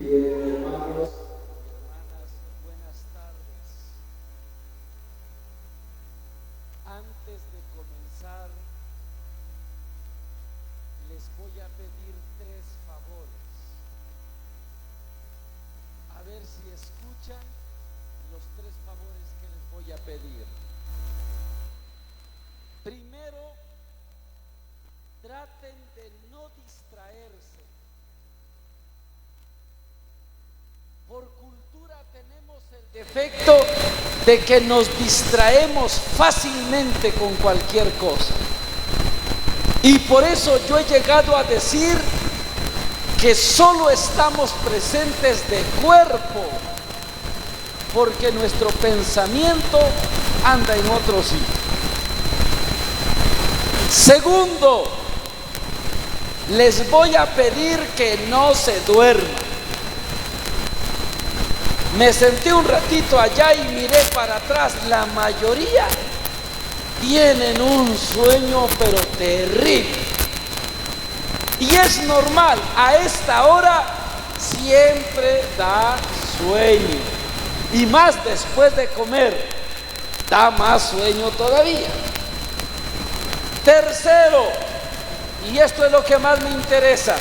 Hermanos, hermanas, buenas tardes. Antes de comenzar, les voy a pedir tres favores. A ver si escuchan los tres favores que les voy a pedir. Primero, traten de no distraerse. Por cultura tenemos el defecto de que nos distraemos fácilmente con cualquier cosa. Y por eso yo he llegado a decir que solo estamos presentes de cuerpo, porque nuestro pensamiento anda en otro sitio. Segundo, les voy a pedir que no se duerman. Me senté un ratito allá y miré para atrás. La mayoría tienen un sueño pero terrible. Y es normal, a esta hora siempre da sueño. Y más después de comer, da más sueño todavía. Tercero, y esto es lo que más me interesa,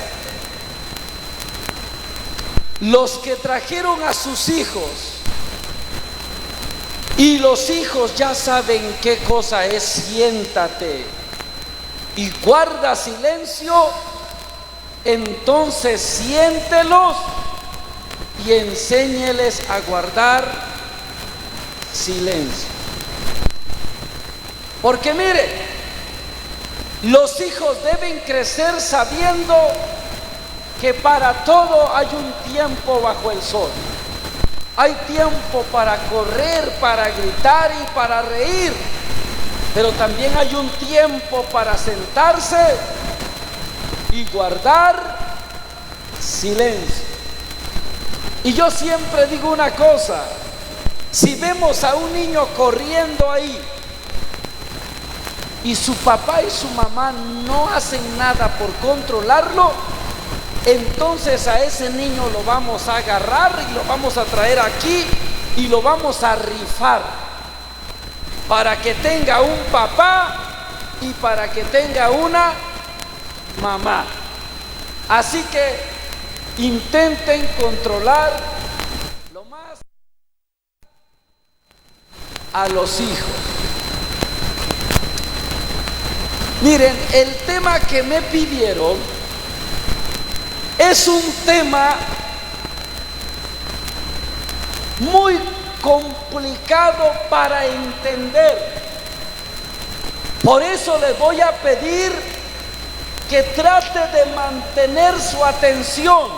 los que trajeron a sus hijos y los hijos ya saben qué cosa es siéntate y guarda silencio, entonces siéntelos y enséñeles a guardar silencio. Porque mire, los hijos deben crecer sabiendo que para todo hay un tiempo bajo el sol. Hay tiempo para correr, para gritar y para reír, pero también hay un tiempo para sentarse y guardar silencio. Y yo siempre digo una cosa: si vemos a un niño corriendo ahí y su papá y su mamá no hacen nada por controlarlo, entonces a ese niño lo vamos a agarrar y lo vamos a traer aquí y lo vamos a rifar para que tenga un papá y para que tenga una mamá. Así que intenten controlar lo más a los hijos. Miren, el tema que me pidieron es un tema muy complicado para entender. Por eso les voy a pedir que trate de mantener su atención.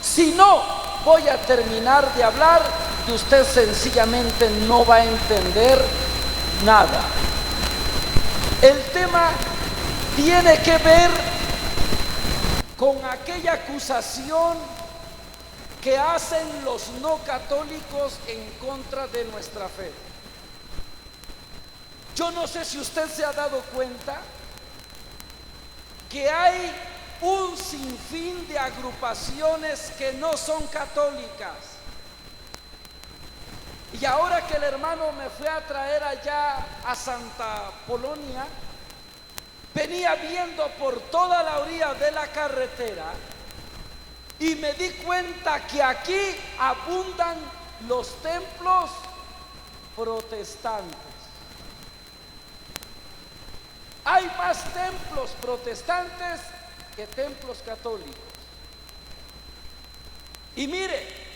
Si no, voy a terminar de hablar y usted sencillamente no va a entender nada. El tema tiene que ver con aquella acusación que hacen los no católicos en contra de nuestra fe. Yo no sé si usted se ha dado cuenta que hay un sinfín de agrupaciones que no son católicas. Y ahora que el hermano me fue a traer allá a Santa Polonia, venía viendo por toda la orilla de la carretera y me di cuenta que aquí abundan los templos protestantes. Hay más templos protestantes que templos católicos. Y mire,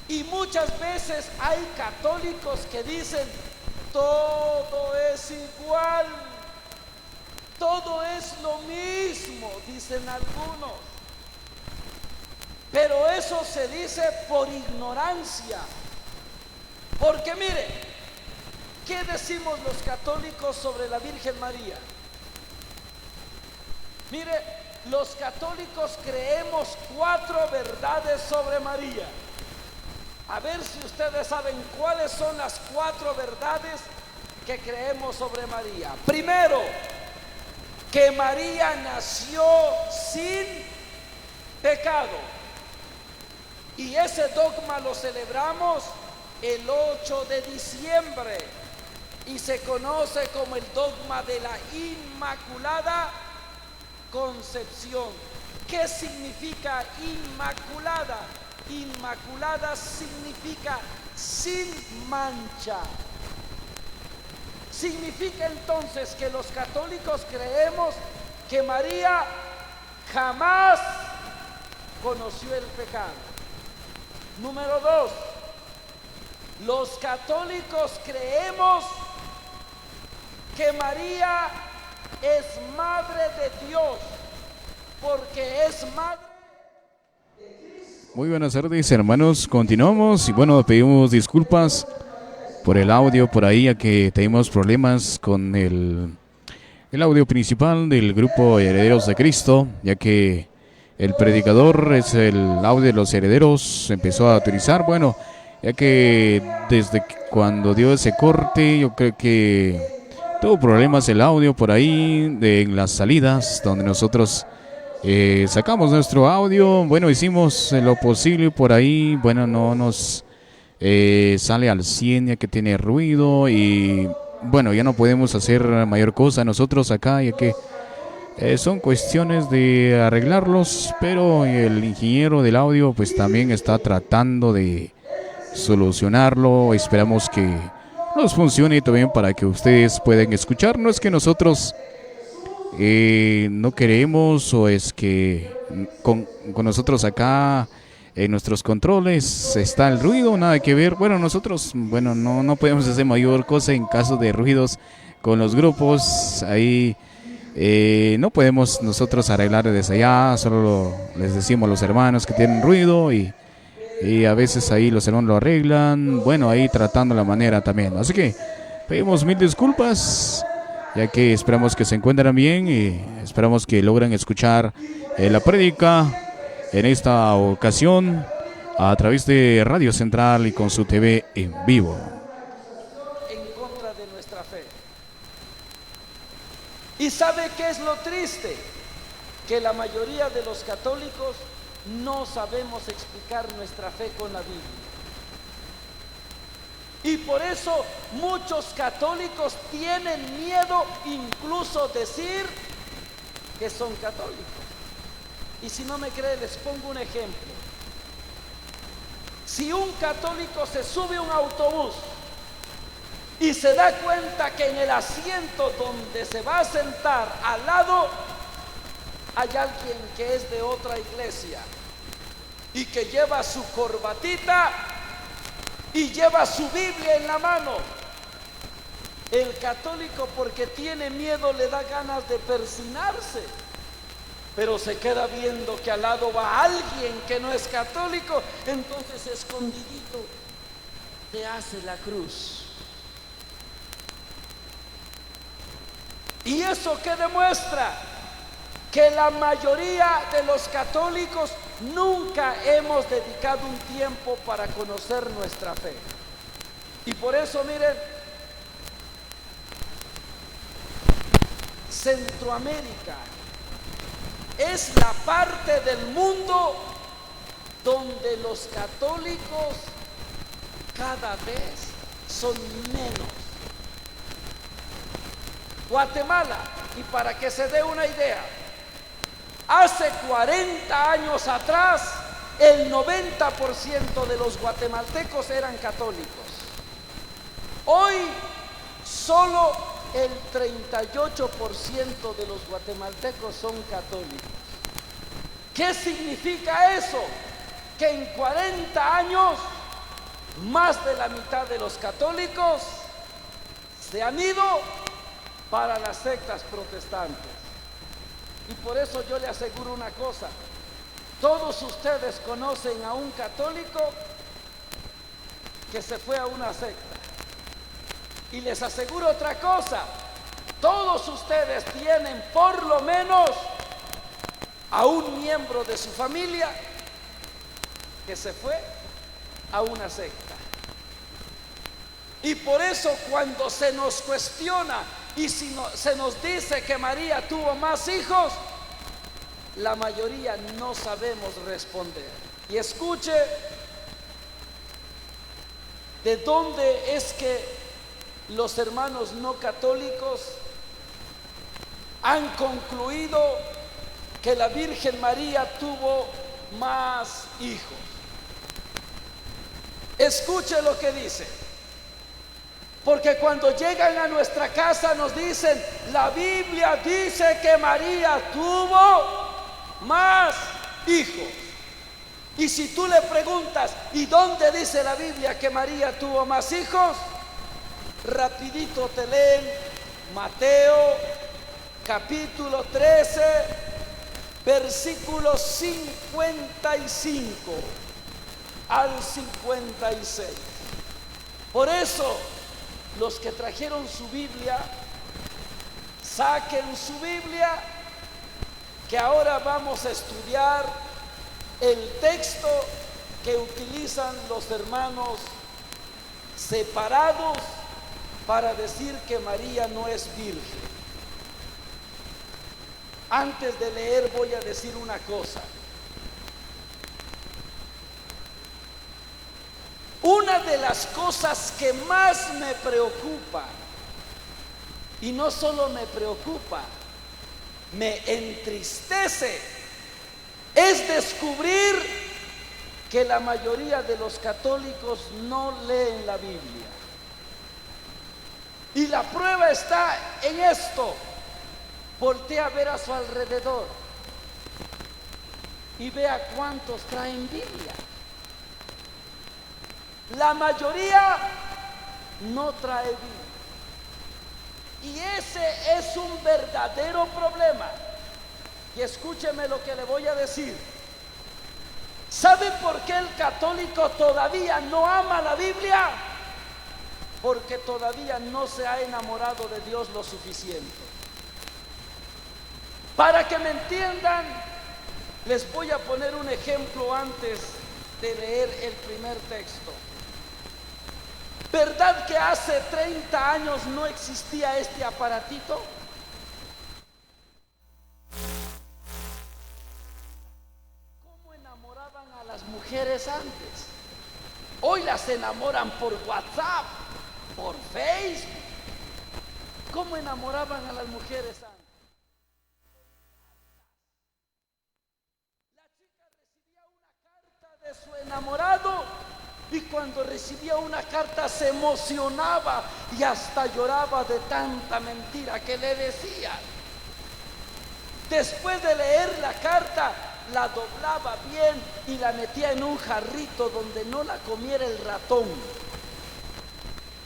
y muchas veces hay católicos que dicen todo es igual, todo es lo mismo, dicen algunos. Pero eso se dice por ignorancia. Porque mire, ¿qué decimos los católicos sobre la Virgen María? Mire, los católicos creemos 4 verdades sobre María. A ver si ustedes saben cuáles son las 4 verdades que creemos sobre María. Primero, que María nació sin pecado. Y ese dogma lo celebramos el 8 de diciembre y se conoce como el dogma de la Inmaculada Concepción. ¿Qué significa inmaculada? Inmaculada significa sin mancha. Significa entonces que los católicos creemos que María jamás conoció el pecado. Número 2, los católicos creemos que María es madre de Dios, porque es madre de Cristo. Muy buenas tardes, hermanos, continuamos y bueno, pedimos disculpas por el audio por ahí, ya que tenemos problemas con el audio principal del grupo Herederos de Cristo, ya que el predicador es el audio de los herederos, empezó a utilizar, bueno, ya que desde cuando dio ese corte, yo creo que tuvo problemas el audio por ahí, en las salidas, donde nosotros sacamos nuestro audio. Bueno, hicimos lo posible por ahí, bueno, no nos sale al 100 ya que tiene ruido y bueno, ya no podemos hacer mayor cosa nosotros acá, ya que son cuestiones de arreglarlos, pero el ingeniero del audio pues también está tratando de solucionarlo. Esperamos que nos funcione también para que ustedes puedan escuchar. No es que nosotros no queremos, o es que con nosotros acá en nuestros controles está el ruido, nada que ver. Bueno, nosotros no podemos hacer mayor cosa en caso de ruidos con los grupos. Ahí no podemos nosotros arreglar desde allá, solo les decimos a los hermanos que tienen ruido y a veces ahí los hermanos lo arreglan, bueno, ahí tratando la manera también. Así que pedimos mil disculpas, ya que esperamos que se encuentren bien y esperamos que logren escuchar la prédica en esta ocasión a través de Radio Central y con su TV en vivo. En contra de nuestra fe. ¿Y sabe qué es lo triste? Que la mayoría de los católicos no sabemos explicar nuestra fe con la Biblia. Y por eso muchos católicos tienen miedo incluso decir que son católicos. Y si no me cree, les pongo un ejemplo. Si un católico se sube a un autobús y se da cuenta que en el asiento donde se va a sentar al lado hay alguien que es de otra iglesia y que lleva su corbatita y lleva su Biblia en la mano, el católico, porque tiene miedo, le da ganas de persinarse, pero se queda viendo que al lado va alguien que no es católico, entonces escondidito te hace la cruz. ¿Y eso qué demuestra? Que la mayoría de los católicos nunca hemos dedicado un tiempo para conocer nuestra fe. Y por eso, miren, Centroamérica es la parte del mundo donde los católicos cada vez son menos. Guatemala, y para que se dé una idea, hace 40 años atrás, el 90% de los guatemaltecos eran católicos. Hoy, solo el 38% de los guatemaltecos son católicos. ¿Qué significa eso? Que en 40 años, más de la mitad de los católicos se han ido para las sectas protestantes. Y por eso yo le aseguro una cosa: todos ustedes conocen a un católico que se fue a una secta. Y les aseguro otra cosa: todos ustedes tienen por lo menos a un miembro de su familia que se fue a una secta. Y por eso cuando se nos cuestiona y si se nos dice que María tuvo más hijos, la mayoría no sabemos responder. Y escuche ¿De dónde es que los hermanos no católicos han concluido que la Virgen María tuvo más hijos? Escuche lo que dice. Porque cuando llegan a nuestra casa nos dicen, la Biblia dice que María tuvo más hijos. Y si tú le preguntas, ¿y dónde dice la Biblia que María tuvo más hijos? Rapidito te leen Mateo capítulo 13, versículos 55 al 56. Por eso, los que trajeron su Biblia, saquen su Biblia, que ahora vamos a estudiar el texto que utilizan los hermanos separados para decir que María no es virgen. Antes de leer voy a decir una cosa. Una de las cosas que más me preocupa, y no solo me preocupa, me entristece, es descubrir que la mayoría de los católicos no leen la Biblia. Y la prueba está en esto. Voltea a ver a su alrededor y vea cuántos traen Biblia. La mayoría no trae Biblia. Y ese es un verdadero problema. Y escúcheme lo que le voy a decir. ¿Sabe por qué el católico todavía no ama la Biblia? Porque todavía no se ha enamorado de Dios lo suficiente. Para que me entiendan, les voy a poner un ejemplo antes de leer el primer texto. ¿Verdad que hace 30 años no existía este aparatito? ¿Cómo enamoraban a las mujeres antes? Hoy las enamoran por WhatsApp, por Facebook. ¿Cómo enamoraban a las mujeres antes? La chica recibía una carta de su enamorado. Y cuando recibía una carta se emocionaba y hasta lloraba de tanta mentira que le decía. Después de leer la carta, la doblaba bien y la metía en un jarrito donde no la comiera el ratón.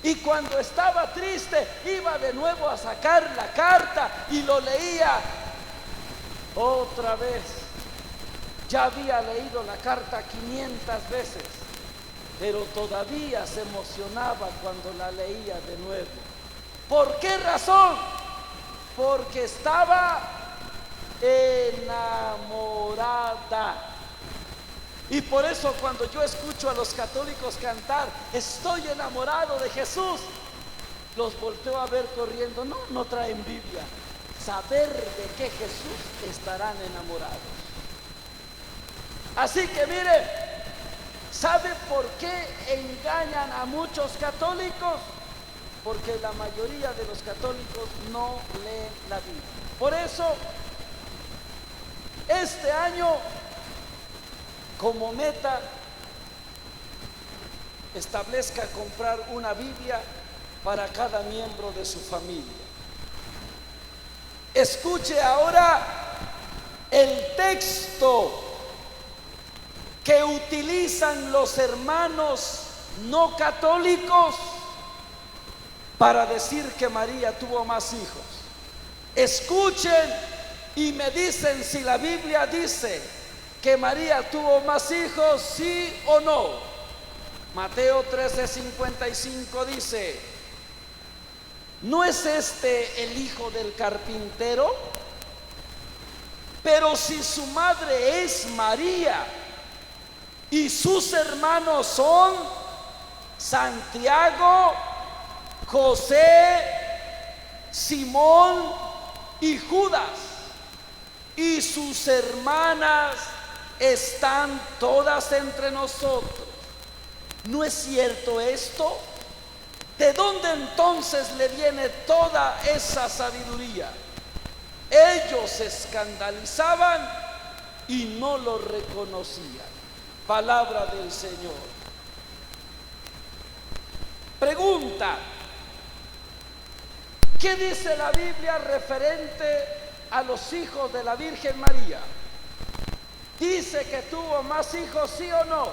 Y cuando estaba triste, iba de nuevo a sacar la carta y lo leía otra vez. Ya había leído la carta 500 veces. Pero todavía se emocionaba cuando la leía de nuevo. ¿Por qué razón? Porque estaba enamorada. Y por eso cuando yo escucho a los católicos cantar, estoy enamorado de Jesús, los volteo a ver corriendo. No traen Biblia. Saber de qué Jesús estarán enamorados. Así que mire, ¿sabe por qué engañan a muchos católicos? Porque la mayoría de los católicos no leen la Biblia. Por eso, este año, como meta, establezca comprar una Biblia para cada miembro de su familia. Escuche ahora el texto que utilizan los hermanos no católicos para decir que María tuvo más hijos. Escuchen y me dicen si la Biblia dice que María tuvo más hijos, sí o no. Mateo 13:55 dice: ¿no es este el hijo del carpintero? Pero si su madre es María y sus hermanos son Santiago, José, Simón y Judas, y sus hermanas están todas entre nosotros. ¿No es cierto esto? ¿De dónde entonces le viene toda esa sabiduría? Ellos se escandalizaban y no lo reconocían. Palabra del Señor. Pregunta: ¿qué dice la Biblia referente a los hijos de la Virgen María? ¿Dice que tuvo más hijos, sí o no?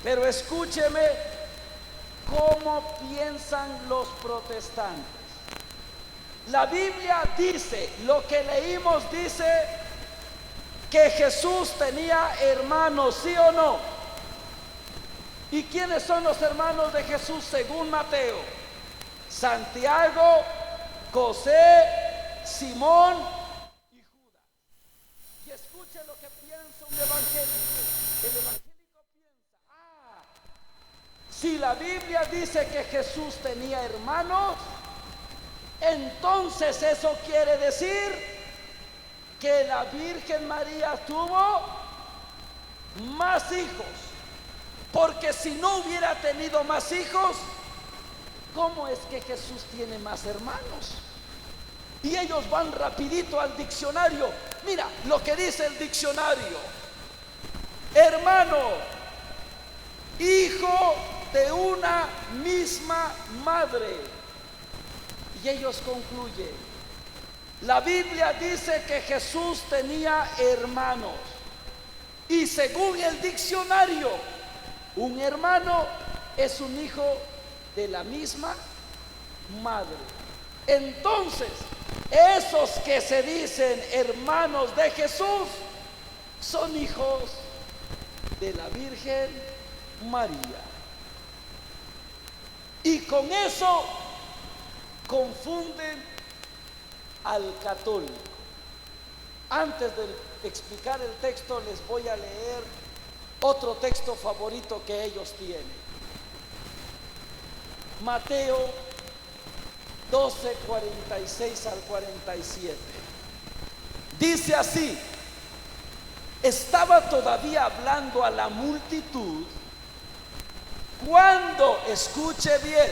Pero escúcheme cómo piensan los protestantes. La Biblia dice, lo que leímos dice que Jesús tenía hermanos, ¿sí o no? ¿Y quiénes son los hermanos de Jesús según Mateo? Santiago, José, Simón y Judas. Y escuche lo que piensa un evangélico. El evangélico piensa: si la Biblia dice que Jesús tenía hermanos, entonces eso quiere decir que la Virgen María tuvo más hijos. Porque si no hubiera tenido más hijos, ¿cómo es que Jesús tiene más hermanos? Y ellos van rapidito al diccionario. Mira lo que dice el diccionario: hermano, hijo de una misma madre. Y ellos concluyen: la Biblia dice que Jesús tenía hermanos. Y según el diccionario, un hermano es un hijo de la misma madre. Entonces, esos que se dicen hermanos de Jesús son hijos de la Virgen María. Y con eso confunden al católico. Antes de explicar el texto, les voy a leer otro texto favorito que ellos tienen. Mateo 12, 46 al 47. Dice así: estaba todavía hablando a la multitud cuando, escuche bien,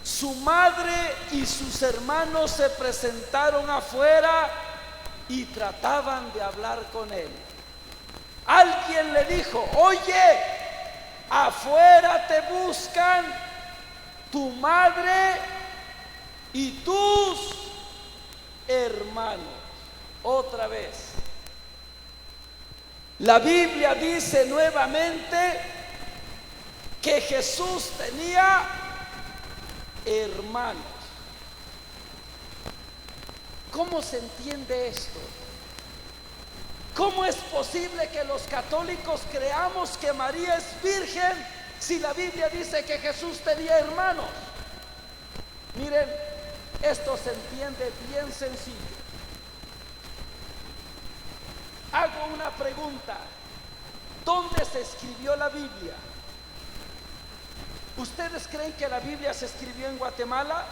su madre y sus hermanos se presentaron afuera y trataban de hablar con él. Alguien le dijo: oye, afuera te buscan tu madre y tus hermanos. Otra vez, la Biblia dice nuevamente que Jesús tenía hermanos. ¿Cómo se entiende esto? ¿Cómo es posible que los católicos creamos que María es virgen si la Biblia dice que Jesús tenía hermanos? Miren, esto se entiende bien sencillo. Hago una pregunta: ¿dónde se escribió la Biblia? ¿Ustedes creen que la Biblia se escribió en Guatemala?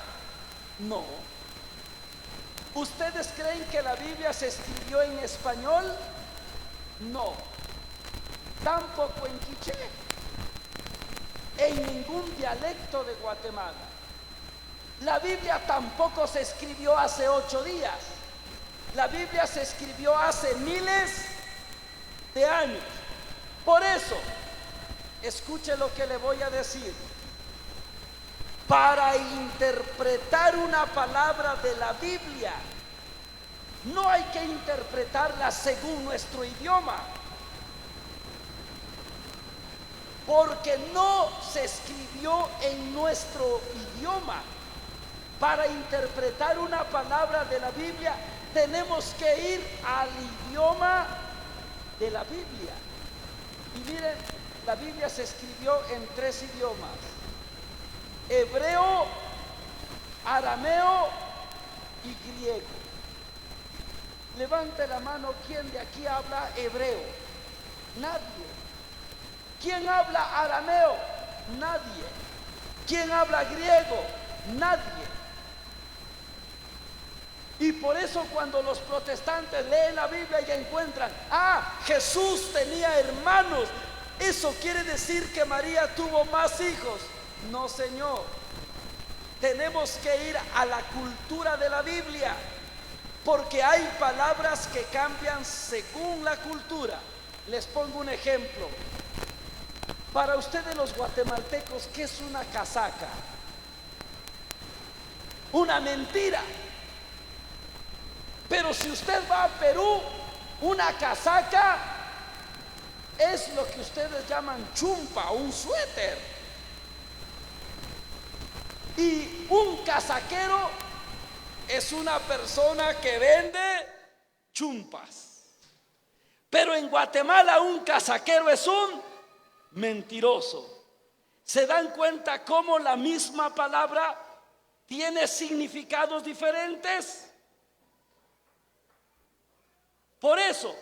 No. ¿Ustedes creen que la Biblia se escribió en español? No. Tampoco en quiché, en ningún dialecto de Guatemala. La Biblia tampoco se escribió hace 8 días. La Biblia se escribió hace miles de años. Por eso, escuche lo que le voy a decir. Para interpretar una palabra de la Biblia, no hay que interpretarla según nuestro idioma, porque no se escribió en nuestro idioma. Para interpretar una palabra de la Biblia, tenemos que ir al idioma de la Biblia. Y miren, la Biblia se escribió en 3 idiomas: hebreo, arameo y griego. Levante la mano, ¿quién de aquí habla hebreo? Nadie. ¿Quién habla arameo? Nadie. ¿Quién habla griego? Nadie. Y por eso cuando los protestantes leen la Biblia y encuentran: Jesús tenía hermanos, ¿Eso quiere decir que María tuvo más hijos? No, Señor. Tenemos que ir a la cultura de la Biblia, porque hay palabras que cambian según la cultura. Les pongo un ejemplo. Para ustedes los guatemaltecos, ¿qué es una casaca? Una mentira. Pero si usted va a Perú, una casaca es lo que ustedes llaman chumpa, un suéter. Y un casaquero es una persona que vende chumpas. Pero en Guatemala un casaquero es un mentiroso. ¿Se dan cuenta cómo la misma palabra tiene significados diferentes? Por eso,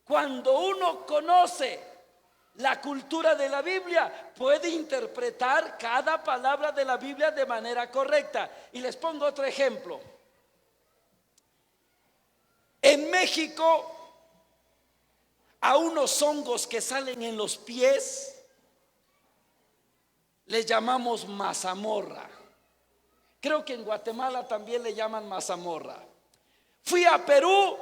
cuando uno conoce la cultura de la Biblia, puede interpretar cada palabra de la Biblia de manera correcta. Y les pongo otro ejemplo. En México, a unos hongos que salen en los pies les llamamos mazamorra. Creo que en Guatemala también le llaman mazamorra. Fui a Perú,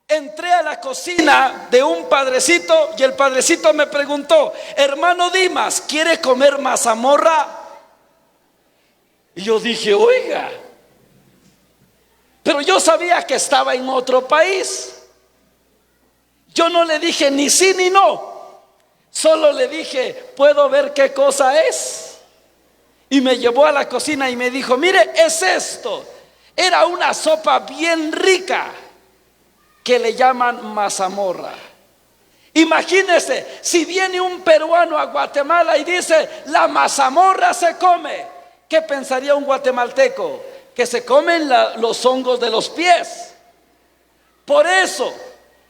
entré a la cocina de un padrecito y el padrecito me preguntó: hermano Dimas, ¿quiere comer mazamorra? Y yo dije: oiga, pero yo sabía que estaba en otro país. Yo no le dije ni sí ni no, solo le dije: ¿puedo ver qué cosa es? Y me llevó a la cocina y me dijo: mire, es esto. Era una sopa bien rica que le llaman mazamorra. Imagínese, si viene un peruano a Guatemala y dice: la mazamorra se come, ¿qué pensaría un guatemalteco? Que se comen los hongos de los pies. Por eso,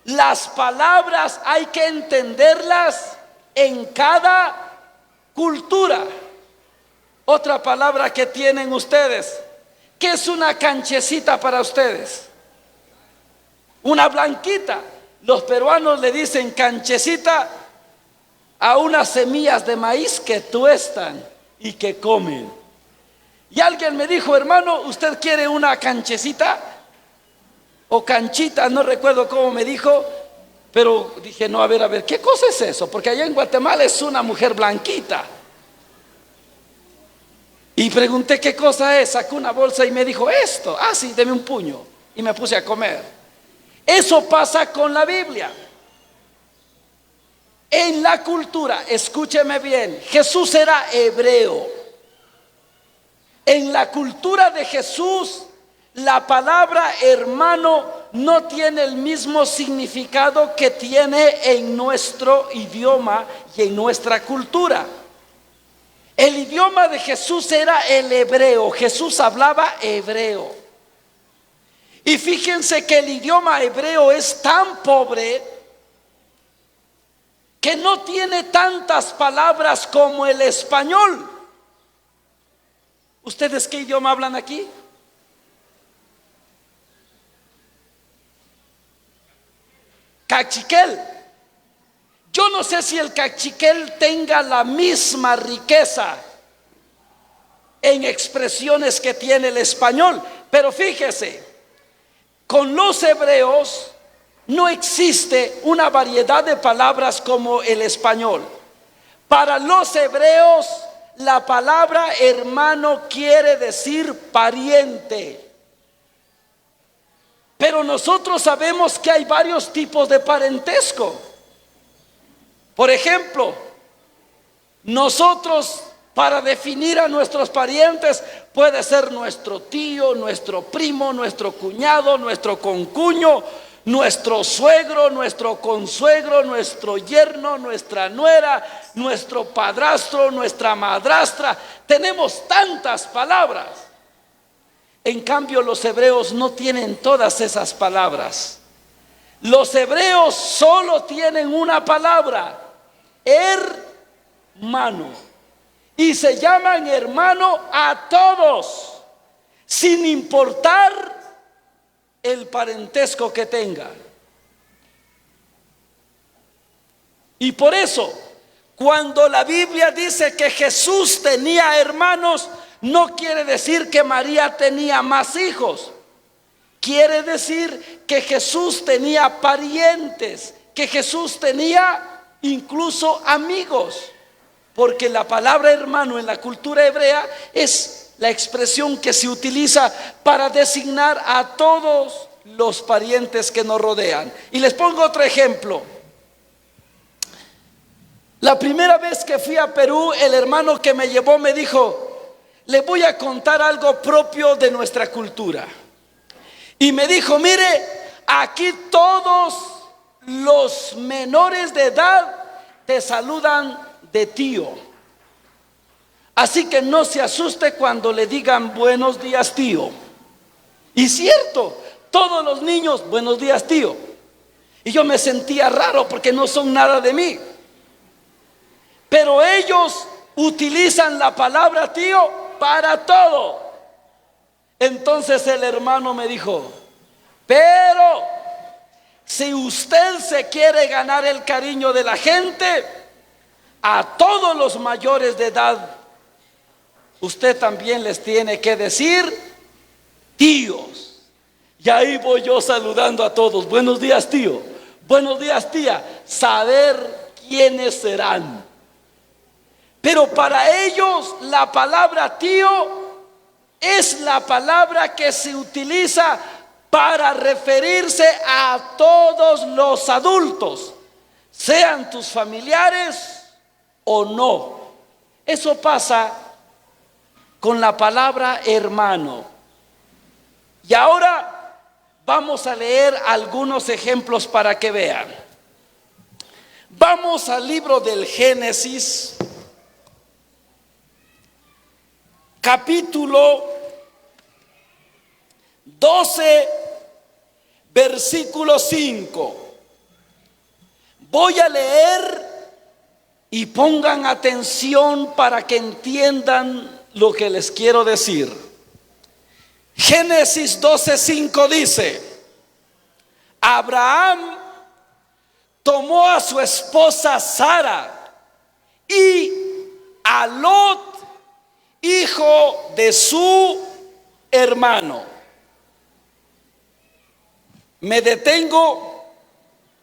las palabras hay que entenderlas en cada cultura. Otra palabra que tienen ustedes, ¿qué es una canchecita para ustedes? Una blanquita. Los peruanos le dicen canchecita a unas semillas de maíz que tuestan y que comen. Y alguien me dijo: hermano, ¿usted quiere una canchecita? O canchita, no recuerdo cómo me dijo. Pero dije: no, a ver, ¿qué cosa es eso? Porque allá en Guatemala es una mujer blanquita. Y pregunté: ¿qué cosa es? Sacó una bolsa y me dijo: esto. Ah, sí, deme un puño. Y me puse a comer. Eso pasa con la Biblia. En la cultura, escúcheme bien, Jesús era hebreo. En la cultura de Jesús, la palabra hermano no tiene el mismo significado que tiene en nuestro idioma y en nuestra cultura. El idioma de Jesús era el hebreo. Jesús hablaba hebreo. Y fíjense que el idioma hebreo es tan pobre que no tiene tantas palabras como el español. ¿Ustedes qué idioma hablan aquí? Cachiquel. Yo no sé si el cachiquel tenga la misma riqueza en expresiones que tiene el español, pero fíjese, con los hebreos no existe una variedad de palabras como el español. Para los hebreos, la palabra hermano quiere decir pariente. Pero nosotros sabemos que hay varios tipos de parentesco. Por ejemplo, nosotros, para definir a nuestros parientes, puede ser nuestro tío, nuestro primo, nuestro cuñado, nuestro concuño, nuestro suegro, nuestro consuegro, nuestro yerno, nuestra nuera, nuestro padrastro, nuestra madrastra. Tenemos tantas palabras. En cambio, los hebreos no tienen todas esas palabras. Los hebreos solo tienen una palabra: hermano. Y se llaman hermano a todos, sin importar el parentesco que tengan. Y por eso, cuando la Biblia dice que Jesús tenía hermanos, no quiere decir que María tenía más hijos. Quiere decir que Jesús tenía parientes, que Jesús tenía incluso amigos. Porque la palabra hermano en la cultura hebrea es la expresión que se utiliza para designar a todos los parientes que nos rodean. Y les pongo otro ejemplo. La primera vez que fui a Perú, el hermano que me llevó me dijo: le voy a contar algo propio de nuestra cultura. Y me dijo: mire, aquí todos los menores de edad te saludan de tío. Así que no se asuste cuando le digan buenos días, tío. Y cierto, todos los niños, buenos días, tío. Y yo me sentía raro porque no son nada de mí. Pero ellos utilizan la palabra tío para todo. Entonces el hermano me dijo: pero si usted se quiere ganar el cariño de la gente, a todos los mayores de edad usted también les tiene que decir tíos. Y ahí voy yo saludando a todos: buenos días, tío, buenos días, tía. Saber quiénes serán. Pero para ellos la palabra tío es la palabra que se utiliza para referirse a todos los adultos, sean tus familiares o no. Eso pasa con la palabra hermano. Y ahora vamos a leer algunos ejemplos para que vean. Vamos al libro del Génesis, capítulo 12, versículo 5. Voy a leer y pongan atención para que entiendan lo que les quiero decir. Génesis 12:5 dice: Abraham tomó a su esposa Sara y a Lot, hijo de su hermano. Me detengo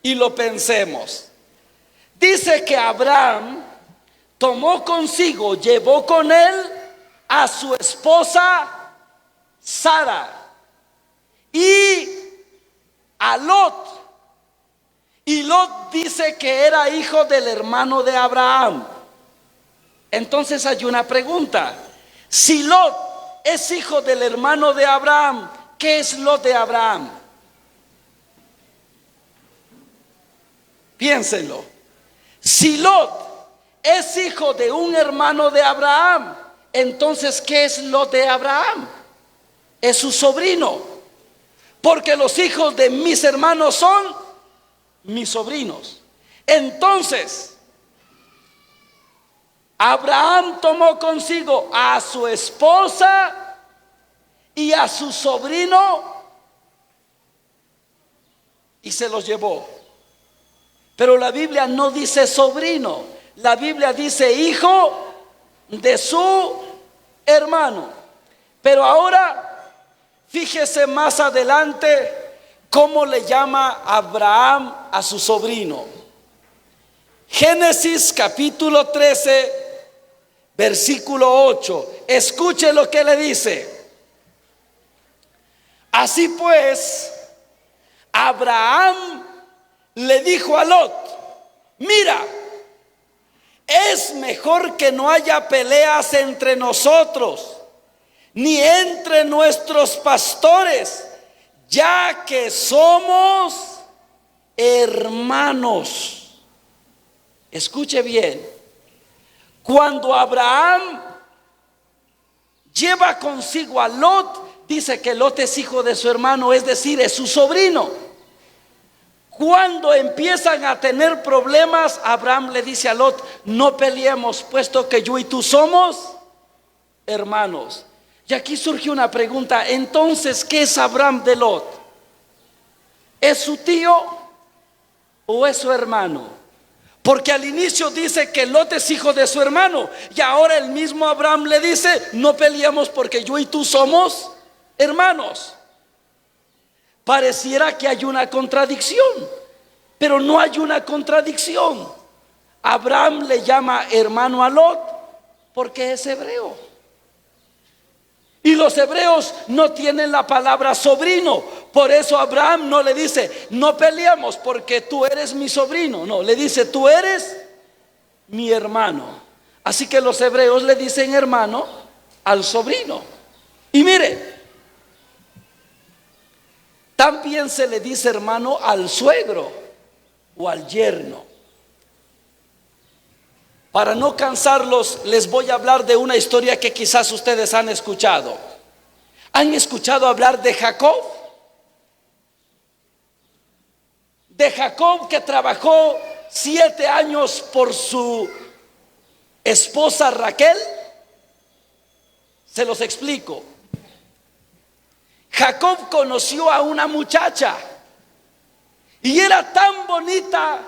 y lo pensemos. Dice que Abraham tomó consigo, llevó con él a su esposa Sara y a Lot. Y Lot dice que era hijo del hermano de Abraham. Entonces hay una pregunta: si Lot es hijo del hermano de Abraham, ¿qué es Lot de Abraham? Piénsenlo. Si Lot es hijo de un hermano de Abraham, entonces ¿qué es Lot de Abraham? Es su sobrino. Porque los hijos de mis hermanos son mis sobrinos. Entonces Abraham tomó consigo a su esposa y a su sobrino y se los llevó. Pero la Biblia no dice sobrino, la Biblia dice hijo de su hermano. Pero ahora fíjese más adelante cómo le llama Abraham a su sobrino. Génesis capítulo 13, versículo 8. Escuche lo que le dice. Así pues, Abraham le dijo a Lot: mira, es mejor que no haya peleas entre nosotros, ni entre nuestros pastores, ya que somos hermanos. Escuche bien. Cuando Abraham lleva consigo a Lot, dice que Lot es hijo de su hermano, es decir, es su sobrino. Cuando empiezan a tener problemas, Abraham le dice a Lot: no peleemos, puesto que yo y tú somos hermanos. Y aquí surge una pregunta: entonces, ¿qué es Abraham de Lot? ¿Es su tío o es su hermano? Porque al inicio dice que Lot es hijo de su hermano, y ahora el mismo Abraham le dice: no peleamos porque yo y tú somos hermanos. Pareciera que hay una contradicción, pero no hay una contradicción. Abraham le llama hermano a Lot porque es hebreo. Y los hebreos no tienen la palabra sobrino. Por eso Abraham no le dice: no peleamos porque tú eres mi sobrino. No, le dice: tú eres mi hermano. Así que los hebreos le dicen hermano al sobrino. Y mire, también se le dice hermano al suegro o al yerno. Para no cansarlos, les voy a hablar de una historia que quizás ustedes han escuchado. ¿Han escuchado hablar de Jacob? De Jacob, que trabajó 7 años por su esposa Raquel. Se los explico. Jacob conoció a una muchacha y era tan bonita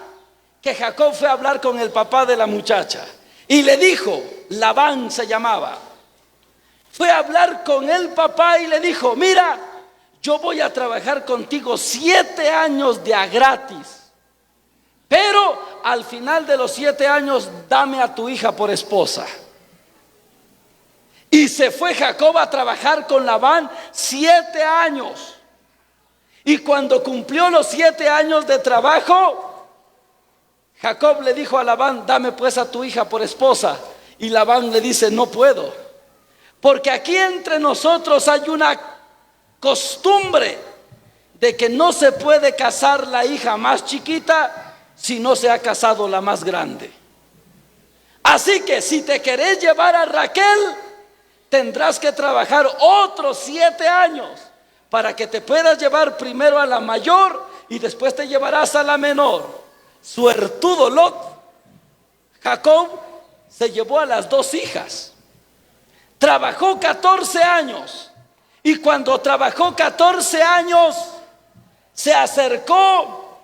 que Jacob fue a hablar con el papá de la muchacha y le dijo, Labán se llamaba, fue a hablar con el papá y le dijo: mira, yo voy a trabajar contigo 7 años de a gratis, pero al final de los 7 años dame a tu hija por esposa. Y se fue Jacob a trabajar con Labán 7 años. Y cuando cumplió los 7 años de trabajo, Jacob le dijo a Labán: dame pues a tu hija por esposa. Y Labán le dice: no puedo, porque aquí entre nosotros hay una costumbre de que no se puede casar la hija más chiquita si no se ha casado la más grande. Así que si te querés llevar a Raquel, tendrás que trabajar otros 7 años para que te puedas llevar primero a la mayor y después te llevarás a la menor. Suertudo Lot. Jacob se llevó a las 2 hijas. Trabajó 14 años. Y cuando trabajó 14 años, se acercó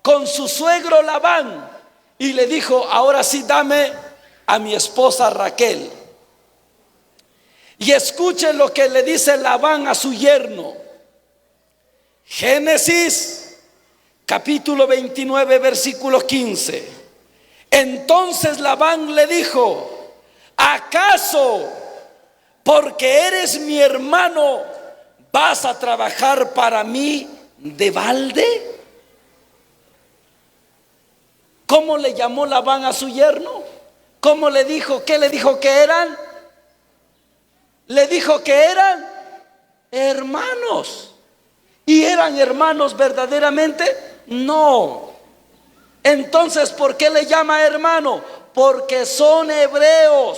con su suegro Labán y le dijo: ahora sí, dame a mi esposa Raquel. Y escuchen lo que le dice Labán a su yerno. Génesis capítulo 29 versículo 15. Entonces Labán le dijo: ¿acaso porque eres mi hermano vas a trabajar para mí de balde? ¿Cómo le llamó Labán a su yerno? ¿Cómo le dijo? ¿Qué le dijo que eran? Le dijo que eran hermanos. ¿Y eran hermanos verdaderamente? No. Entonces, ¿por qué le llama hermano? Porque son hebreos.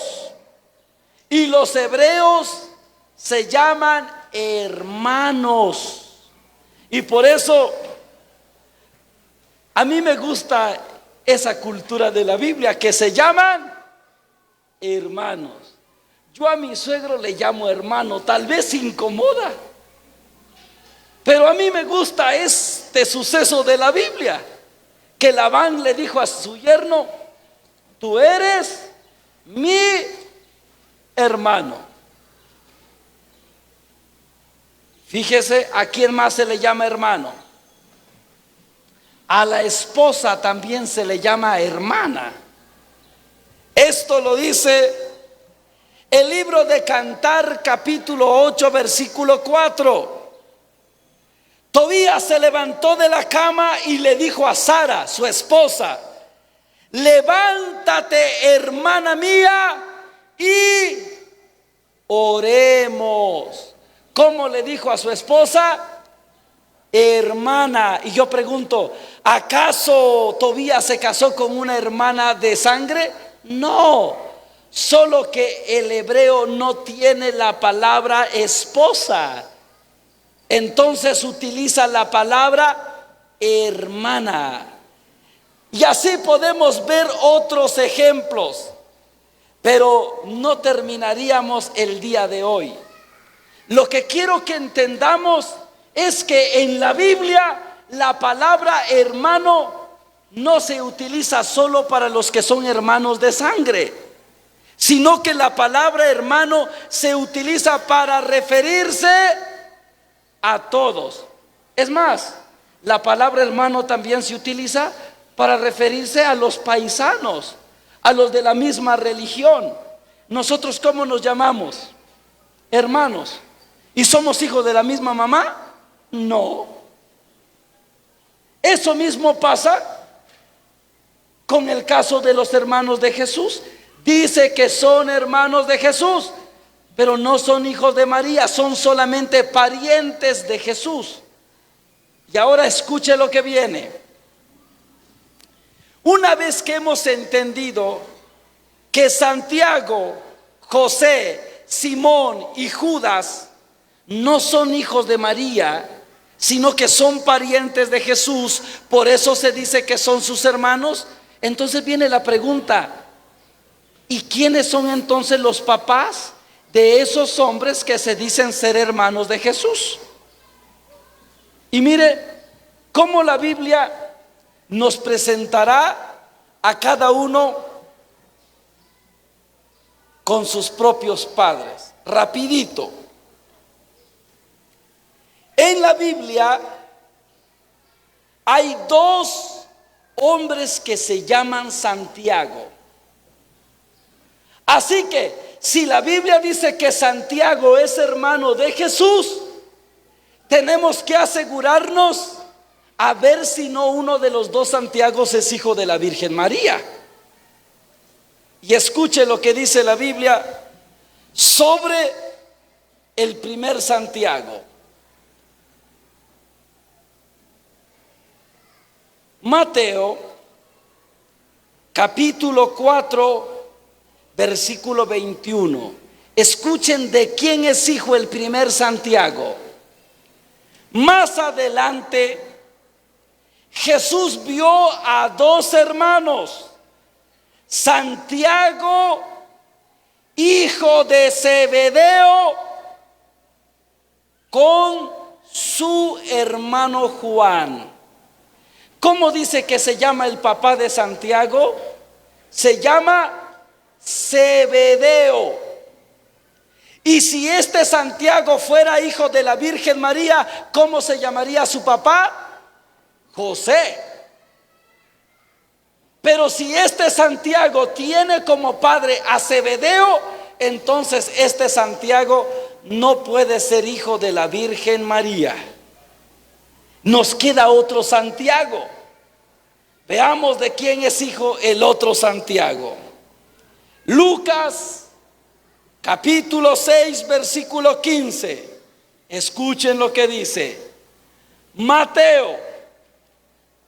Y los hebreos se llaman hermanos. Y por eso a mí me gusta esa cultura de la Biblia, que se llaman hermanos. Yo a mi suegro le llamo hermano, tal vez incomoda, pero a mí me gusta este suceso de la Biblia, que Labán le dijo a su yerno: tú eres mi hermano. Fíjese, ¿a quién más se le llama hermano? A la esposa también se le llama hermana. Esto lo dice el libro de Cantar capítulo 8 versículo 4. Tobías se levantó de la cama y le dijo a Sara, su esposa: levántate, hermana mía, y oremos. ¿Cómo le dijo a su esposa? Hermana. Y yo pregunto, ¿acaso Tobías se casó con una hermana de sangre? No, solo que el hebreo no tiene la palabra esposa. Entonces utiliza la palabra hermana. Y así podemos ver otros ejemplos, pero no terminaríamos el día de hoy. Lo que quiero que entendamos es que en la Biblia la palabra hermano no se utiliza solo para los que son hermanos de sangre, sino que la palabra hermano se utiliza para referirse a todos. Es más, la palabra hermano también se utiliza para referirse a los paisanos, a los de la misma religión. Nosotros, ¿cómo nos llamamos? Hermanos. ¿Y somos hijos de la misma mamá? No. Eso mismo pasa con el caso de los hermanos de Jesús. Dice que son hermanos de Jesús, pero no son hijos de María, son solamente parientes de Jesús. Y ahora escuche lo que viene. Una vez que hemos entendido que Santiago, José, Simón y Judas no son hijos de María, sino que son parientes de Jesús, por eso se dice que son sus hermanos. Entonces viene la pregunta: ¿y quiénes son entonces los papás de esos hombres que se dicen ser hermanos de Jesús? Y mire cómo la Biblia nos presentará a cada uno con sus propios padres. Rapidito. En la Biblia hay dos hombres que se llaman Santiago. Así que si la Biblia dice que Santiago es hermano de Jesús, tenemos que asegurarnos a ver si no uno de los dos Santiagos es hijo de la Virgen María. Y escuche lo que dice la Biblia sobre el primer Santiago. Mateo capítulo 4 versículo 21. Escuchen de quién es hijo el primer Santiago. Más adelante Jesús vio a dos hermanos, Santiago, hijo de Zebedeo, con su hermano Juan. ¿Cómo dice que se llama el papá de Santiago? Se llama Zebedeo. Y si este Santiago fuera hijo de la Virgen María, ¿cómo se llamaría su papá? José. Pero si este Santiago tiene como padre a Zebedeo, entonces este Santiago no puede ser hijo de la Virgen María. Nos queda otro Santiago. Veamos de quién es hijo el otro Santiago. Lucas capítulo 6 versículo 15. Escuchen lo que dice. Mateo,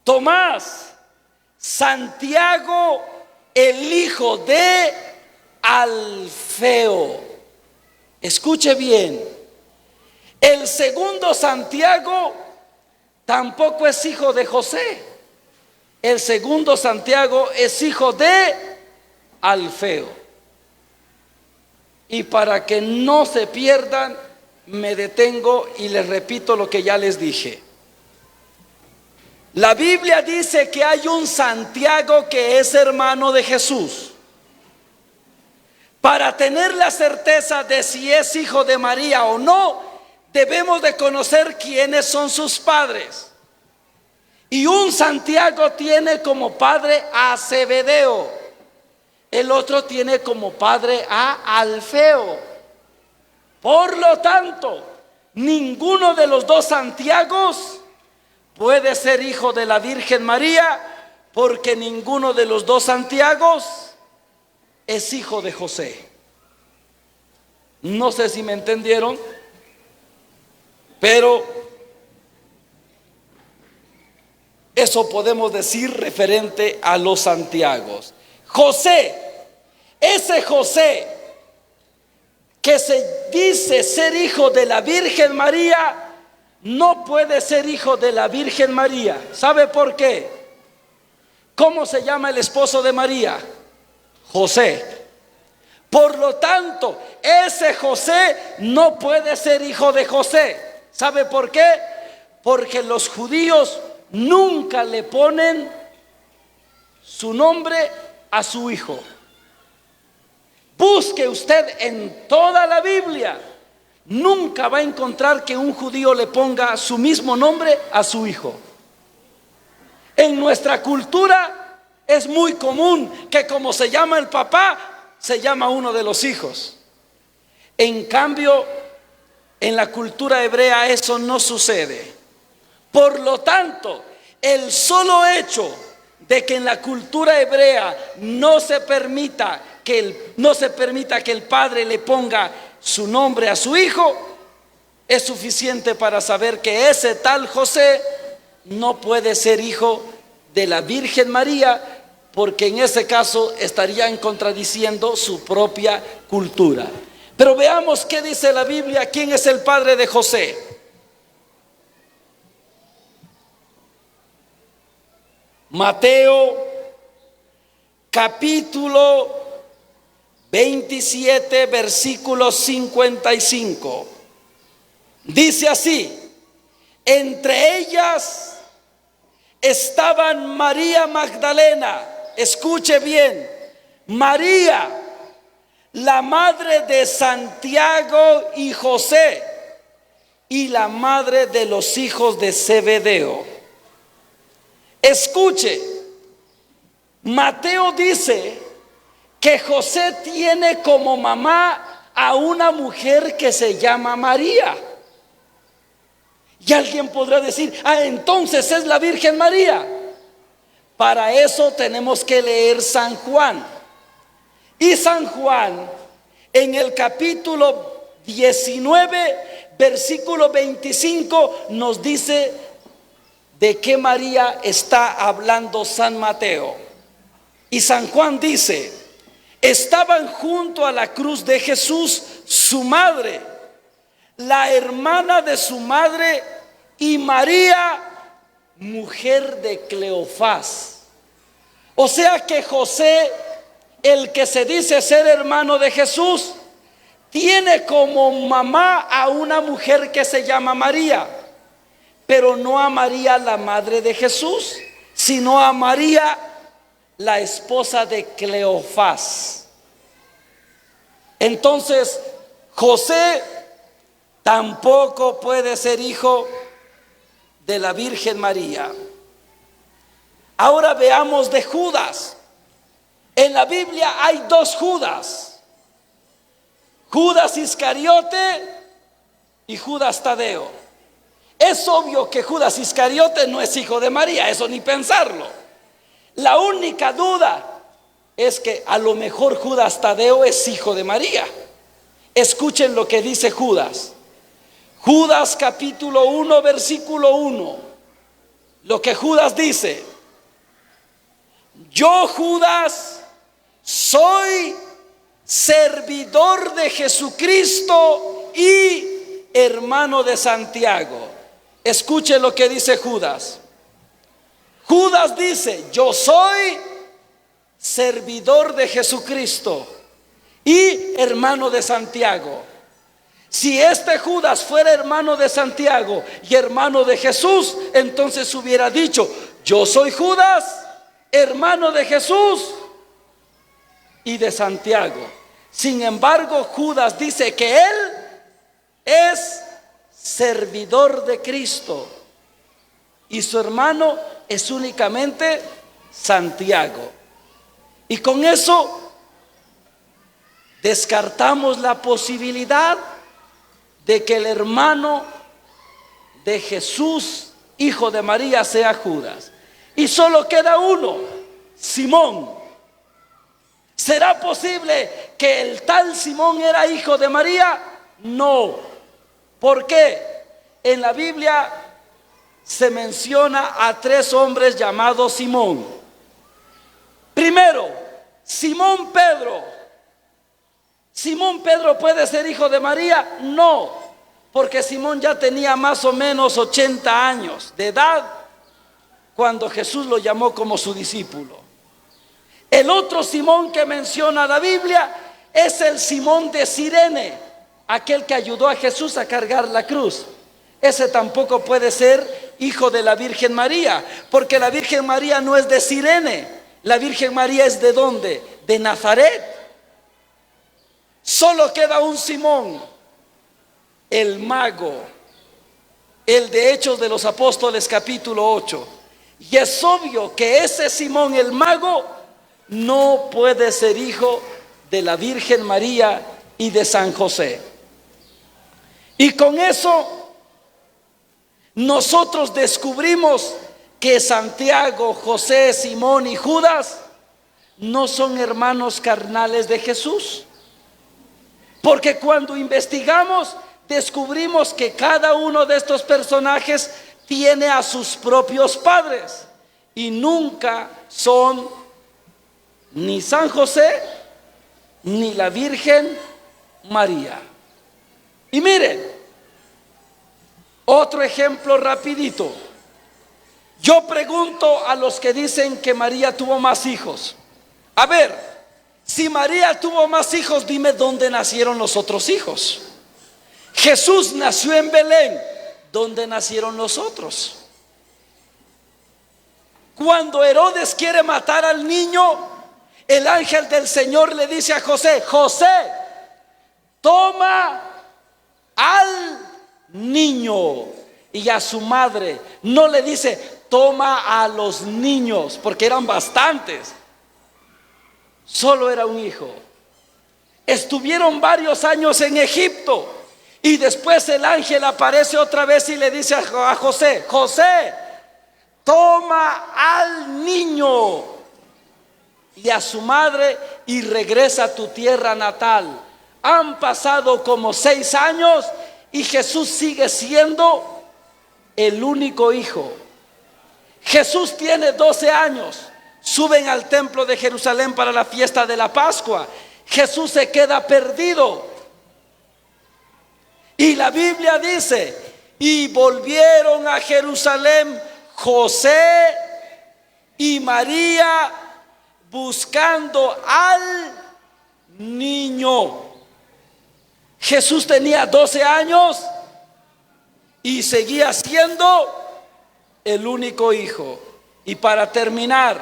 Tomás, Santiago, el hijo de Alfeo. Escuche bien. El segundo Santiago tampoco es hijo de José. El segundo Santiago es hijo de Alfeo. Y para que no se pierdan, me detengo y les repito lo que ya les dije. La Biblia dice que hay un Santiago que es hermano de Jesús. Para tener la certeza de si es hijo de María o no, debemos de conocer quiénes son sus padres. Y un Santiago tiene como padre a Zebedeo, el otro tiene como padre a Alfeo. Por lo tanto, ninguno de los dos Santiagos puede ser hijo de la Virgen María, porque ninguno de los dos Santiagos es hijo de José. No sé si me entendieron, pero eso podemos decir referente a los Santiagos. José, ese José que se dice ser hijo de la Virgen María, no puede ser hijo de la Virgen María. ¿Sabe por qué? ¿Cómo se llama el esposo de María? José. Por lo tanto, ese José no puede ser hijo de José. ¿Sabe por qué? Porque los judíos nunca le ponen su nombre a su hijo. Busque usted en toda la Biblia, nunca va a encontrar que un judío le ponga su mismo nombre a su hijo. En nuestra cultura es muy común que como se llama el papá, se llama uno de los hijos. En cambio, en la cultura hebrea eso no sucede. Por lo tanto, el solo hecho de que en la cultura hebrea no se permita que el padre le ponga su nombre a su hijo, es suficiente para saber que ese tal José no puede ser hijo de la Virgen María, porque en ese caso estarían contradiciendo su propia cultura. Pero veamos qué dice la Biblia, quién es el padre de José. Mateo capítulo 27, versículo 55. Dice así: entre ellas estaban María Magdalena, escuche bien, María, la madre de Santiago y José, y la madre de los hijos de Zebedeo. Escuche, Mateo dice que José tiene como mamá a una mujer que se llama María. Y alguien podrá decir: entonces es la Virgen María. Para eso tenemos que leer San Juan. Y San Juan, en el capítulo 19, versículo 25, nos dice de qué María está hablando San Mateo. Y San Juan dice: estaban junto a la cruz de Jesús su madre, la hermana de su madre, y María, mujer de Cleofás. O sea que José, el que se dice ser hermano de Jesús, tiene como mamá a una mujer que se llama María, pero no a María la madre de Jesús, sino a María la esposa de Cleofás. Entonces José tampoco puede ser hijo de la Virgen María. Ahora veamos de Judas. En la Biblia hay dos Judas: Judas Iscariote y Judas Tadeo. Es obvio que Judas Iscariote no es hijo de María, eso ni pensarlo. La única duda es que a lo mejor Judas Tadeo es hijo de María. Escuchen lo que dice Judas. Judas capítulo 1, versículo 1. Lo que Judas dice: yo, Judas, soy servidor de Jesucristo y hermano de Santiago. Escuche lo que dice Judas. Judas dice: yo soy servidor de Jesucristo y hermano de Santiago. Si este Judas fuera hermano de Santiago y hermano de Jesús, entonces hubiera dicho: yo soy Judas, hermano de Jesús y de Santiago. Sin embargo, Judas dice que él es servidor de Cristo y su hermano es únicamente Santiago. Y con eso descartamos la posibilidad de que el hermano de Jesús, hijo de María, sea Judas. Y solo queda uno: Simón. ¿Será posible que el tal Simón era hijo de María? No. ¿Por qué? En la Biblia se menciona a tres hombres llamados Simón. Primero, Simón Pedro. ¿Simón Pedro puede ser hijo de María? No, porque Simón ya tenía más o menos 80 años de edad cuando Jesús lo llamó como su discípulo. El otro Simón que menciona la Biblia es el Simón de Cirene, aquel que ayudó a Jesús a cargar la cruz. Ese tampoco puede ser hijo de la Virgen María, porque la Virgen María no es de Cirene, La Virgen María es ¿de dónde? De Nazaret. Solo queda un Simón, el mago, el de Hechos de los Apóstoles capítulo 8. Y es obvio que ese Simón el mago no puede ser hijo de la Virgen María y de San José. Y con eso nosotros descubrimos que Santiago, José, Simón y Judas no son hermanos carnales de Jesús. Porque cuando investigamos, descubrimos que cada uno de estos personajes tiene a sus propios padres y nunca son ni San José ni la Virgen María. Y miren, otro ejemplo rapidito. Yo pregunto a los que dicen que María tuvo más hijos. A ver, si María tuvo más hijos, dime dónde nacieron los otros hijos. Jesús nació en Belén. ¿Dónde nacieron los otros? Cuando Herodes quiere matar al niño, el ángel del Señor le dice a José: José, toma al niño. Y a su madre no le dice: toma a los niños, porque eran bastantes. Solo era un hijo. Estuvieron varios años en Egipto. Y después el ángel aparece otra vez y le dice a José: José, toma al niño y a su madre y regresa a tu tierra natal. Han pasado como 6 años y Jesús sigue siendo el único hijo. Jesús tiene 12 años. Suben al templo de Jerusalén para la fiesta de la Pascua. Jesús se queda perdido. Y la Biblia dice: y volvieron a Jerusalén José y María buscando al niño. Jesús tenía 12 años y seguía siendo el único hijo. Y para terminar,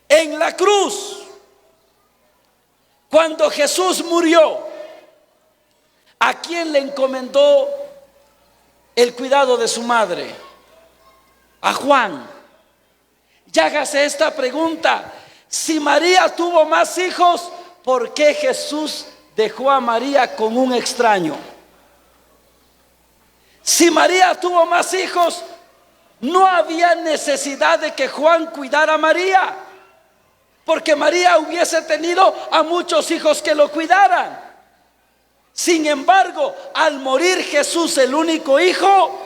en la cruz, cuando Jesús murió, ¿a quién le encomendó el cuidado de su madre? A Juan. Y hágase esta pregunta: si María tuvo más hijos, ¿por qué Jesús dejó a María con un extraño? Si María tuvo más hijos, no había necesidad de que Juan cuidara a María, porque María hubiese tenido a muchos hijos que lo cuidaran. Sin embargo, al morir Jesús, el único hijo,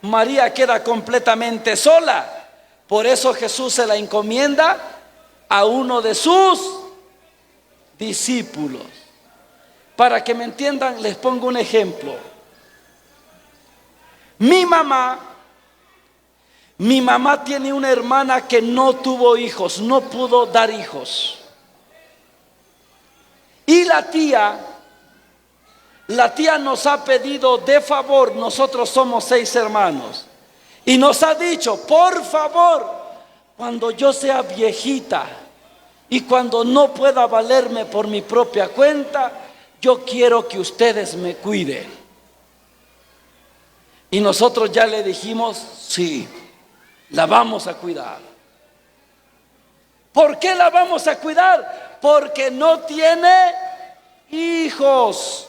María queda completamente sola. Por eso Jesús se la encomienda a uno de sus discípulos. Para que me entiendan, les pongo un ejemplo. Mi mamá tiene una hermana que no tuvo hijos, no pudo dar hijos. Y la tía nos ha pedido de favor, nosotros somos 6 hermanos, y nos ha dicho: por favor, cuando yo sea viejita y cuando no pueda valerme por mi propia cuenta, yo quiero que ustedes me cuiden. Y nosotros ya le dijimos: sí, la vamos a cuidar. ¿Por qué la vamos a cuidar? Porque no tiene hijos.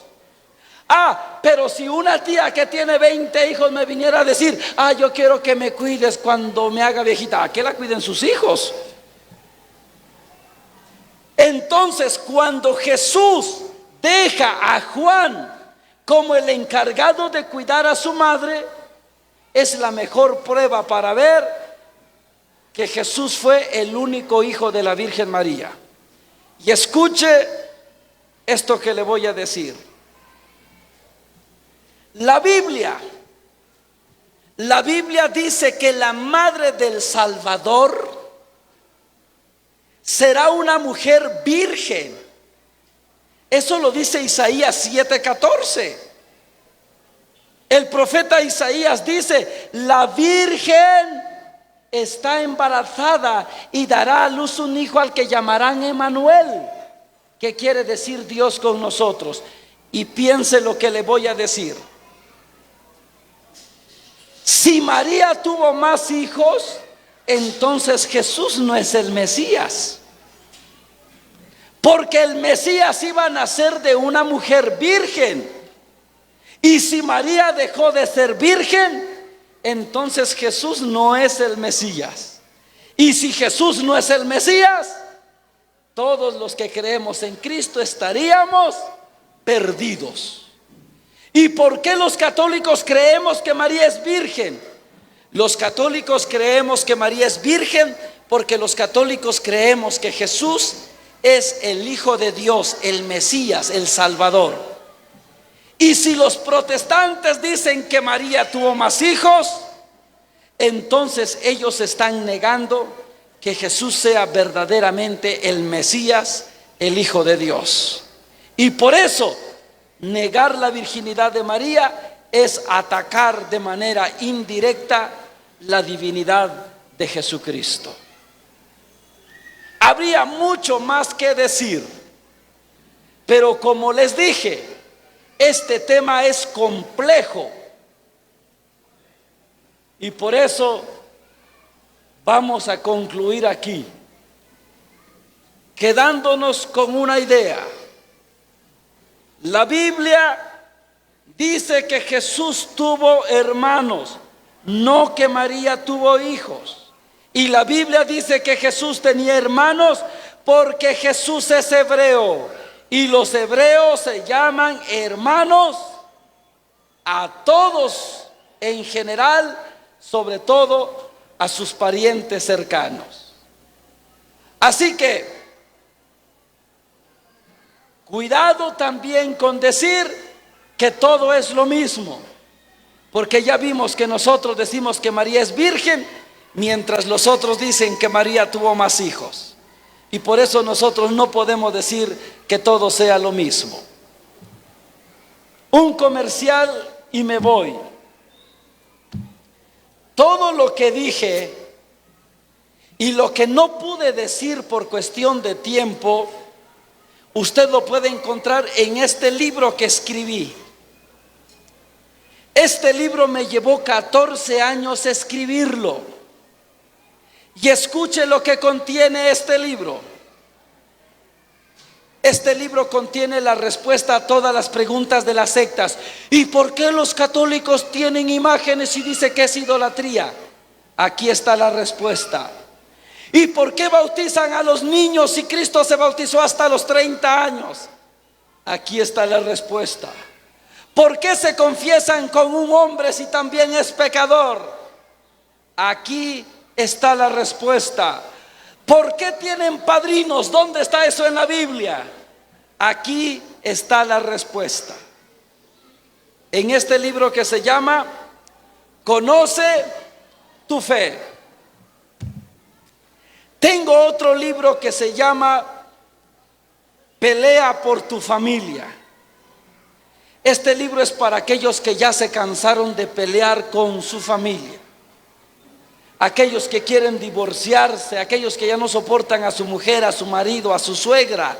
Pero si una tía que tiene 20 hijos me viniera a decir: yo quiero que me cuides cuando me haga viejita, ¿a qué la cuiden sus hijos? Entonces, cuando Jesús deja a Juan como el encargado de cuidar a su madre, es la mejor prueba para ver que Jesús fue el único hijo de la Virgen María. Y escuche esto que le voy a decir. La Biblia dice que la madre del Salvador será una mujer virgen. Eso lo dice Isaías 7:14. El profeta Isaías dice: la Virgen está embarazada y dará a luz un hijo al que llamarán Emmanuel, que quiere decir Dios con nosotros. Y piense lo que le voy a decir. Si María tuvo más hijos, entonces Jesús no es el Mesías, porque el Mesías iba a nacer de una mujer virgen. Y si María dejó de ser virgen, entonces Jesús no es el Mesías. Y si Jesús no es el Mesías, todos los que creemos en Cristo estaríamos perdidos. ¿Y por qué los católicos creemos que María es virgen? Los católicos creemos que María es virgen porque los católicos creemos que Jesús es el Hijo de Dios, el Mesías, el Salvador. Y si los protestantes dicen que María tuvo más hijos, entonces ellos están negando que Jesús sea verdaderamente el Mesías, el Hijo de Dios. Y por eso negar la virginidad de María es atacar de manera indirecta la divinidad de Jesucristo. Habría mucho más que decir, pero como les dije, este tema es complejo y por eso vamos a concluir aquí, quedándonos con una idea. La Biblia dice que Jesús tuvo hermanos, no que María tuvo hijos. Y la Biblia dice que Jesús tenía hermanos porque Jesús es hebreo. Y los hebreos se llaman hermanos a todos en general, sobre todo a sus parientes cercanos. Así que cuidado también con decir que todo es lo mismo, porque ya vimos que nosotros decimos que María es virgen, mientras los otros dicen que María tuvo más hijos. Y por eso nosotros no podemos decir que todo sea lo mismo. Un comercial y me voy. Todo lo que dije y lo que no pude decir por cuestión de tiempo, usted lo puede encontrar en este libro que escribí. Este libro me llevó 14 años escribirlo. Y escuche lo que contiene este libro. Este libro contiene la respuesta a todas las preguntas de las sectas. ¿Y por qué los católicos tienen imágenes y dice que es idolatría? Aquí está la respuesta. ¿Y por qué bautizan a los niños si Cristo se bautizó hasta los 30 años? Aquí está la respuesta. ¿Por qué se confiesan con un hombre si también es pecador? Aquí está la respuesta. ¿Por qué tienen padrinos? ¿Dónde está eso en la Biblia? Aquí está la respuesta. En este libro que se llama Conoce tu fe. Tengo otro libro que se llama Pelea por tu familia. Este libro es para aquellos que ya se cansaron de pelear con su familia. Aquellos que quieren divorciarse, aquellos que ya no soportan a su mujer, a su marido, a su suegra.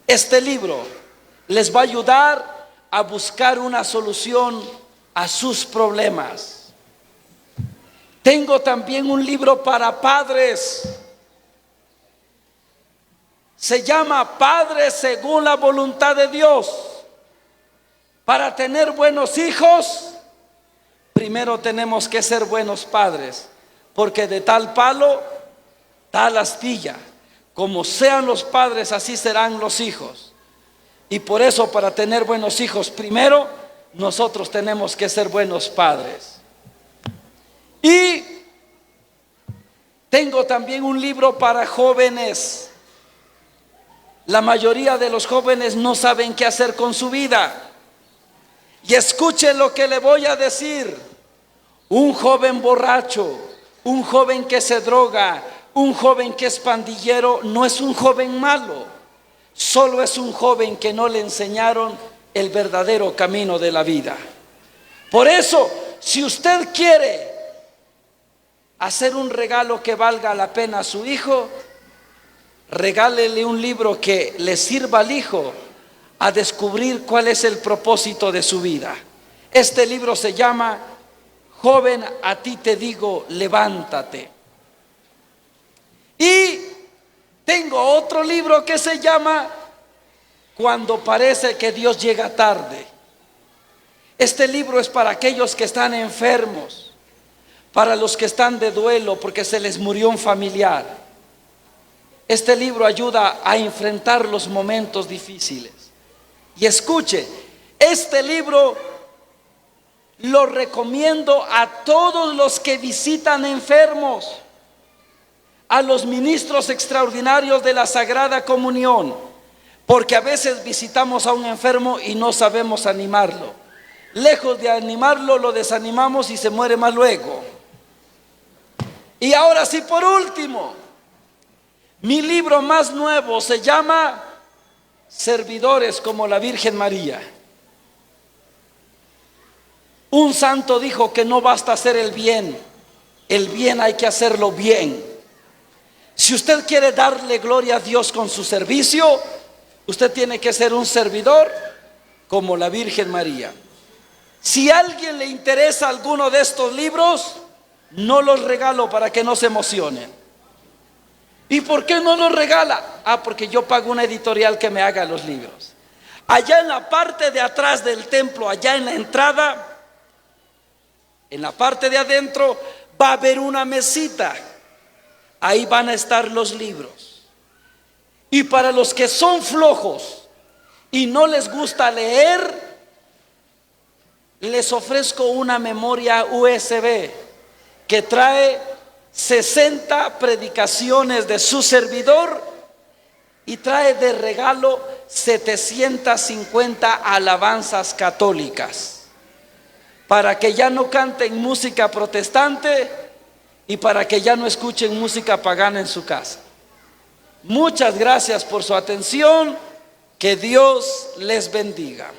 Este libro les va a ayudar a buscar una solución a sus problemas. Tengo también un libro para padres. Se llama Padres según la voluntad de Dios. Para tener buenos hijos, primero tenemos que ser buenos padres. Porque de tal palo, tal astilla. Como sean los padres, así serán los hijos. Y por eso, para tener buenos hijos, primero nosotros tenemos que ser buenos padres. Y tengo también un libro para jóvenes. La mayoría de los jóvenes no saben qué hacer con su vida. Y escuchen lo que le voy a decir. Un joven borracho, un joven que se droga, un joven que es pandillero, no es un joven malo. Solo es un joven que no le enseñaron el verdadero camino de la vida. Por eso, si usted quiere hacer un regalo que valga la pena a su hijo, regálele un libro que le sirva al hijo a descubrir cuál es el propósito de su vida. Este libro se llama Joven, a ti te digo, levántate. Y tengo otro libro que se llama Cuando parece que Dios llega tarde. Este libro es para aquellos que están enfermos, para los que están de duelo porque se les murió un familiar. Este libro ayuda a enfrentar los momentos difíciles. Y escuche, este libro lo recomiendo a todos los que visitan enfermos, a los ministros extraordinarios de la Sagrada Comunión, porque a veces visitamos a un enfermo y no sabemos animarlo. Lejos de animarlo, lo desanimamos y se muere más luego. Y ahora sí, por último, mi libro más nuevo se llama Servidores como la Virgen María. Un santo dijo que no basta hacer el bien hay que hacerlo bien. Si usted quiere darle gloria a Dios con su servicio, usted tiene que ser un servidor como la Virgen María. Si a alguien le interesa alguno de estos libros, no los regalo para que no se emocionen. ¿Y por qué no los regala? Porque yo pago una editorial que me haga los libros. Allá en la parte de atrás del templo, allá en la entrada, en la parte de adentro, va a haber una mesita. Ahí van a estar los libros. Y para los que son flojos y no les gusta leer, les ofrezco una memoria USB que trae 60 predicaciones de su servidor y trae de regalo 750 alabanzas católicas, para que ya no canten música protestante y para que ya no escuchen música pagana en su casa. Muchas gracias por su atención. Que Dios les bendiga.